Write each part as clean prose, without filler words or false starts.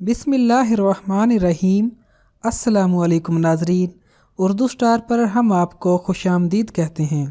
बिस्मिल्लाहिर्रहमानिर्रहीम। अस्सलामुअलैकुम नाज़रीन, उर्दू स्टार पर हम आपको खुशामदीद कहते हैं।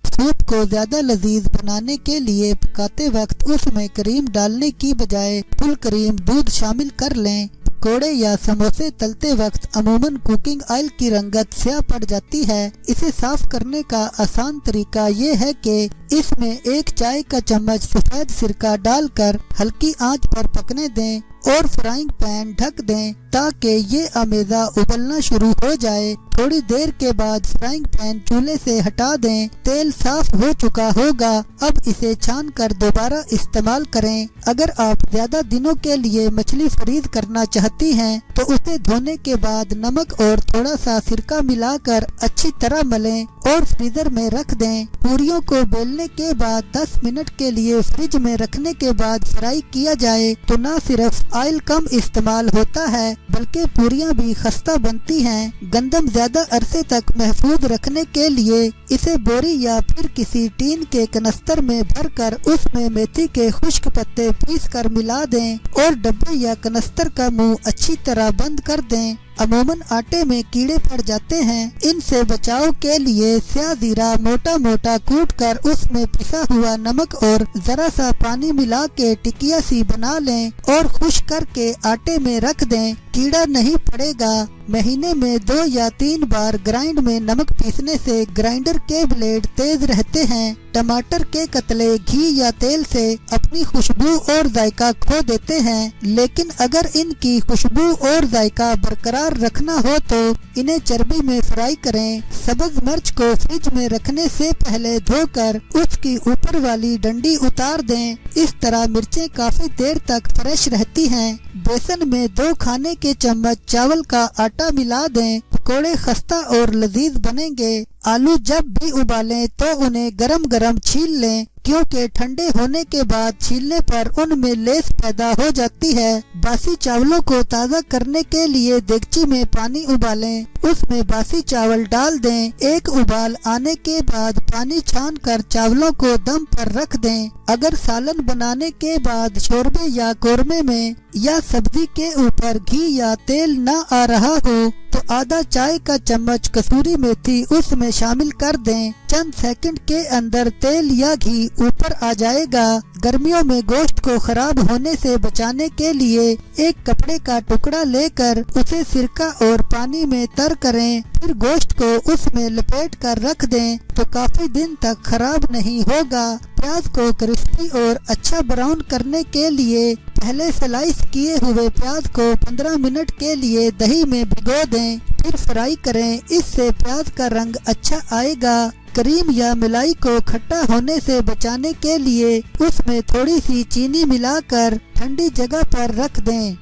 सूप को ज़्यादा लजीज बनाने के लिए पकाते वक्त उसमें क्रीम डालने की बजाय फुल क्रीम दूध शामिल कर लें। पकोड़े या समोसे तलते वक्त अमूमन कुकिंग ऑयल की रंगत स्याह पड़ जाती है। इसे साफ करने का आसान तरीका ये है कि इसमें 1 चाय का चम्मच सफेद सिरका डालकर हल्की आंच पर पकने दें और फ्राइंग पैन ढक दें ताकि ये अमेज़ा उबलना शुरू हो जाए। थोड़ी देर के बाद फ्राइंग पैन चूल्हे से हटा दें। तेल साफ हो चुका होगा। अब इसे छान कर दोबारा इस्तेमाल करें। अगर आप ज्यादा दिनों के लिए मछली फ्रीज करना चाहती हैं तो उसे धोने के बाद नमक और थोड़ा सा सिरका मिलाकर अच्छी तरह मलें और फ्रीजर में रख दें। पूरियों को बेलने के बाद 10 मिनट के लिए फ्रिज में रखने के बाद फ्राई किया जाए तो न सिर्फ ऑयल कम इस्तेमाल होता है बल्कि पूरियां भी खस्ता बनती हैं। गंदम ज्यादा अरसे तक महफूज रखने के लिए इसे बोरी या फिर किसी टीन के कनस्तर में भरकर उसमें मेथी के खुश्क पत्ते पीस कर मिला दें और डब्बे या कनस्तर का मुंह अच्छी तरह बंद कर दें। अमूमन आटे में कीड़े पड़ जाते हैं। इनसे बचाव के लिए स्याह जीरा मोटा मोटा कूट कर उसमें पिसा हुआ नमक और जरा सा पानी मिला के टिकिया सी बना लें और खुश्क करके आटे में रख दें। कीड़ा नहीं पड़ेगा। महीने में 2 या 3 बार ग्राइंड में नमक पीसने से ग्राइंडर के ब्लेड तेज रहते हैं। टमाटर के कतले घी या तेल से अपनी खुशबू और जायका खो देते हैं, लेकिन अगर इनकी खुशबू और जायका बरकरार रखना हो तो इन्हें चर्बी में फ्राई करें। सब्ज मिर्च को फ्रिज में रखने से पहले धोकर उसकी ऊपर वाली डंडी उतार दें। इस तरह मिर्चें काफी देर तक फ्रेश रहती हैं। बेसन में 2 खाने के चम्मच चावल का आटा मिला दें। पकोड़े खस्ता और लजीज बनेंगे। आलू जब भी उबालें तो उन्हें गरम गरम छील लें, क्योंकि ठंडे होने के बाद छीलने पर उनमें लेस पैदा हो जाती है। बासी चावलों को ताज़ा करने के लिए देगची में पानी उबालें, उसमें बासी चावल डाल दें। 1 उबाल आने के बाद पानी छान कर चावलों को दम पर रख दें। अगर सालन बनाने के बाद शोरबे या कोरमे में या सब्जी के ऊपर घी या तेल न आ रहा हो तो आधा चाय का चम्मच कसूरी मेथी उसमें शामिल कर दें। चंद सेकंड के अंदर तेल या घी ऊपर आ जाएगा। गर्मियों में गोश्त को खराब होने से बचाने के लिए एक कपड़े का टुकड़ा लेकर उसे सिरका और पानी में तर करें, फिर गोश्त को उसमें लपेट कर रख दें तो काफी दिन तक खराब नहीं होगा। प्याज को क्रिस्पी और अच्छा ब्राउन करने के लिए पहले स्लाइस किए हुए प्याज को 15 मिनट के लिए दही में भिगो दें, फिर फ्राई करें। इससे प्याज का रंग अच्छा आएगा। क्रीम या मलाई को खट्टा होने से बचाने के लिए उसमें थोड़ी सी चीनी मिलाकर ठंडी जगह पर रख दें।